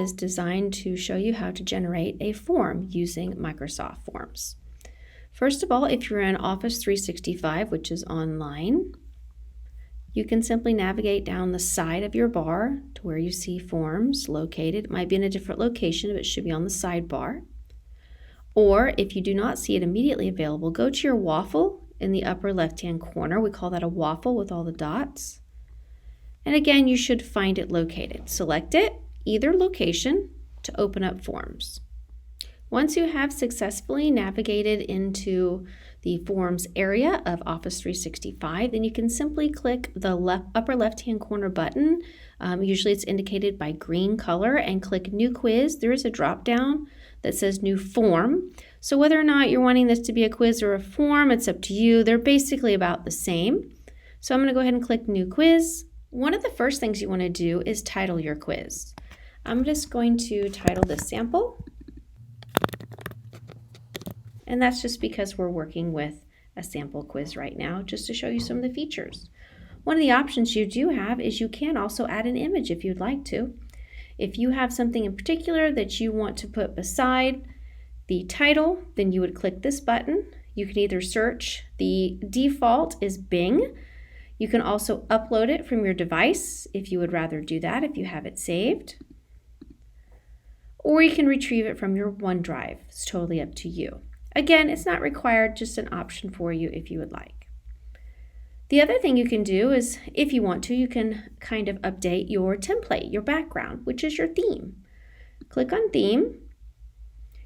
is designed to show you how to generate a form using Microsoft Forms. First of all, if you're in Office 365, which is online, you can simply navigate down the side of your bar to where you see Forms located. It might be in a different location, but it should be on the sidebar. Or if you do not see it immediately available, go to your waffle in the upper left-hand corner. We call that a waffle with all the dots. And again, you should find it located. Select it, either location, to open up Forms. Once you have successfully navigated into the Forms area of Office 365, then you can simply click the upper left-hand corner button. Usually it's indicated by green color, and click New Quiz. There is a drop-down that says New Form. So whether or not you're wanting this to be a quiz or a form, it's up to you. They're basically about the same. So I'm going to go ahead and click New Quiz. One of the first things you want to do is title your quiz. I'm just going to title this Sample. And that's just because we're working with a sample quiz right now, just to show you some of the features. One of the options you do have is you can also add an image if you'd like to. If you have something in particular that you want to put beside the title, then you would click this button. You can either search, the default is Bing. You can also upload it from your device if you would rather do that, if you have it saved. Or you can retrieve it from your OneDrive. It's totally up to you. Again, it's not required, just an option for you if you would like. The other thing you can do is, if you want to, you can kind of update your template, your background, which is your theme. Click on Theme.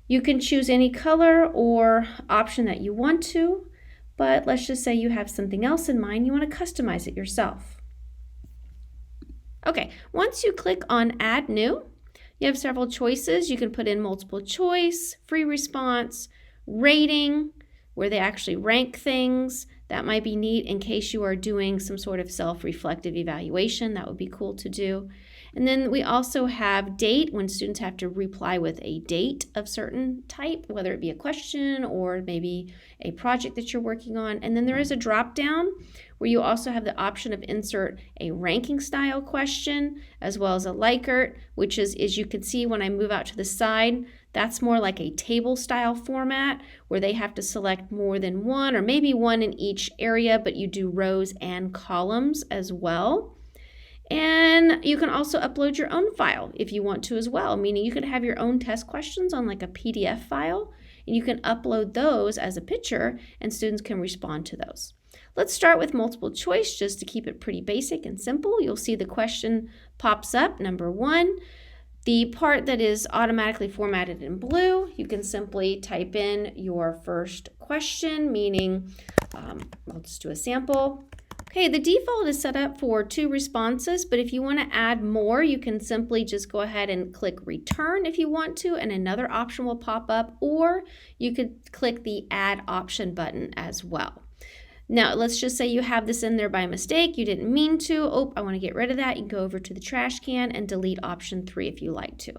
You can choose any color or option that you want to, but let's just say you have something else in mind, you want to customize it yourself. Okay, once you click on Add New, you have several choices. You can put in multiple choice, free response, rating, where they actually rank things. That might be neat in case you are doing some sort of self-reflective evaluation. That would be cool to do. And then we also have date, when students have to reply with a date of certain type, whether it be a question or maybe a project that you're working on. And then there is a drop down where you also have the option of insert a ranking style question as well as a Likert, which is, as you can see when I move out to the side, that's more like a table style format where they have to select more than one or maybe one in each area, but you do rows and columns as well. And you can also upload your own file if you want to as well, meaning you could have your own test questions on like a PDF file, and you can upload those as a picture and students can respond to those. Let's start with multiple choice just to keep it pretty basic and simple. You'll see the question pops up, number 1. The part that is automatically formatted in blue, you can simply type in your first question, meaning, I'll just do a sample. Okay, the default is set up for 2 responses, but if you want to add more, you can simply just go ahead and click return if you want to, and another option will pop up, or you could click the add option button as well. Now, let's just say you have this in there by mistake, you didn't mean to. Oh, I want to get rid of that. You can go over to the trash can and delete option 3 if you like to.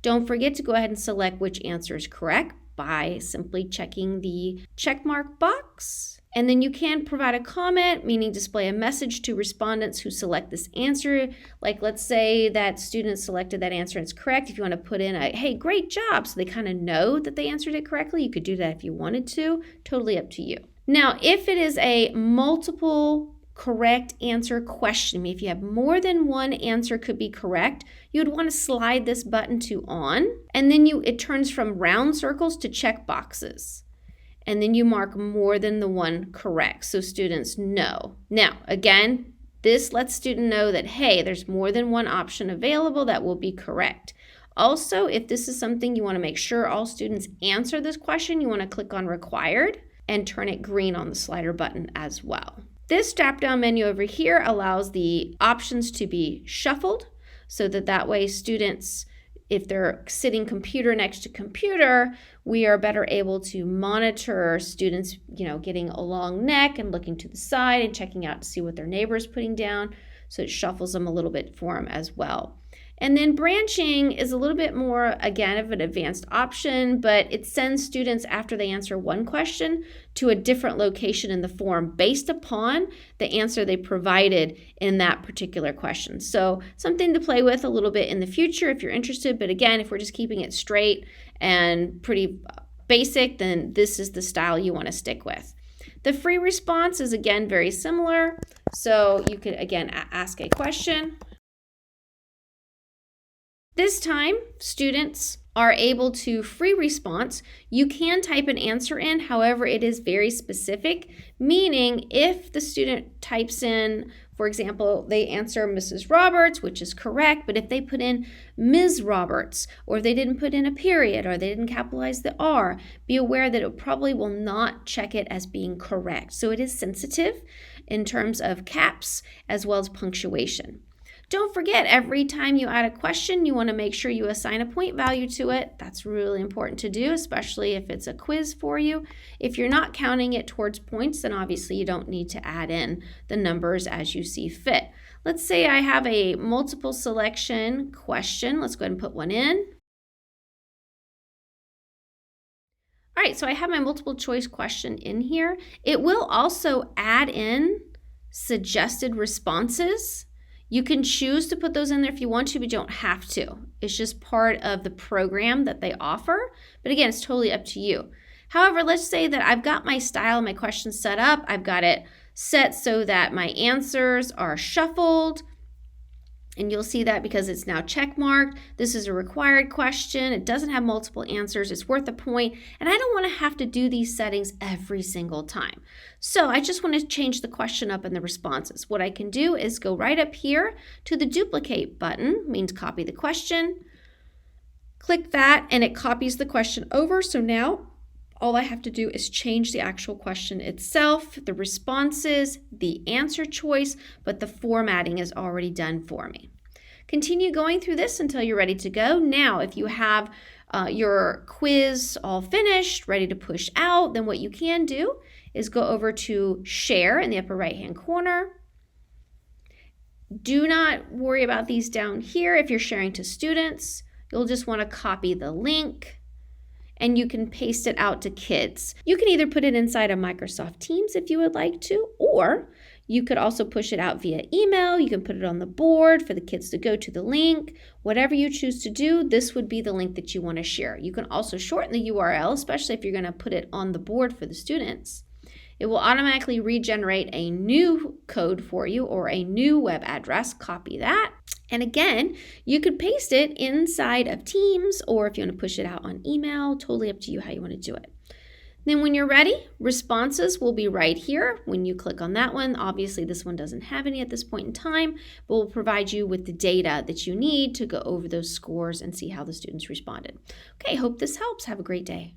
Don't forget to go ahead and select which answer is correct by simply checking the check mark box. And then you can provide a comment, meaning display a message to respondents who select this answer. Like, let's say that student selected that answer and it's correct. If you want to put in a, hey, great job, so they kind of know that they answered it correctly, you could do that if you wanted to. Totally up to you. Now, if it is a multiple correct answer question, if you have more than one answer could be correct, you would want to slide this button to on, and then it turns from round circles to check boxes. And then you mark more than the one correct, so students know. Now, again, this lets students know that, hey, there's more than one option available that will be correct. Also, if this is something you want to make sure all students answer this question, you want to click on Required and turn it green on the slider button as well. This drop-down menu over here allows the options to be shuffled so that way students, if they're sitting computer next to computer, we are better able to monitor students, getting a long neck and looking to the side and checking out to see what their neighbor is putting down. So it shuffles them a little bit for them as well. And then branching is a little bit more, again, of an advanced option, but it sends students after they answer one question to a different location in the form based upon the answer they provided in that particular question. So something to play with a little bit in the future if you're interested. But again, if we're just keeping it straight and pretty basic, then this is the style you want to stick with. The free response is, again, very similar. So you could, again, ask a question. This time, students are able to free response. You can type an answer in, however, it is very specific, meaning if the student types in, for example, they answer Mrs. Roberts, which is correct, but if they put in Ms. Roberts, or they didn't put in a period, or they didn't capitalize the R, be aware that it probably will not check it as being correct. So it is sensitive in terms of caps as well as punctuation. Don't forget, every time you add a question, you want to make sure you assign a point value to it. That's really important to do, especially if it's a quiz for you. If you're not counting it towards points, then obviously you don't need to add in the numbers as you see fit. Let's say I have a multiple selection question. Let's go ahead and put one in. All right, so I have my multiple choice question in here. It will also add in suggested responses. You can choose to put those in there if you want to, but you don't have to. It's just part of the program that they offer. But again, it's totally up to you. However, let's say that I've got my style, my questions set up. I've got it set so that my answers are shuffled. And you'll see that because it's now check marked. This is a required question. It doesn't have multiple answers. It's worth a point. And I don't want to have to do these settings every single time. So I just want to change the question up in the responses. What I can do is go right up here to the duplicate button, means copy the question. Click that and it copies the question over. So now all I have to do is change the actual question itself, the responses, the answer choice, but the formatting is already done for me. Continue going through this until you're ready to go. Now, if you have your quiz all finished, ready to push out, then what you can do is go over to Share in the upper right-hand corner. Do not worry about these down here. If you're sharing to students, you'll just want to copy the link, and you can paste it out to kids. You can either put it inside of Microsoft Teams if you would like to, or you could also push it out via email. You can put it on the board for the kids to go to the link. Whatever you choose to do, this would be the link that you want to share. You can also shorten the URL, especially if you're going to put it on the board for the students. It will automatically regenerate a new code for you or a new web address. Copy that. And again, you could paste it inside of Teams, or if you want to push it out on email, totally up to you how you want to do it. Then when you're ready, responses will be right here. When you click on that one, obviously this one doesn't have any at this point in time, but will provide you with the data that you need to go over those scores and see how the students responded. Okay, hope this helps. Have a great day.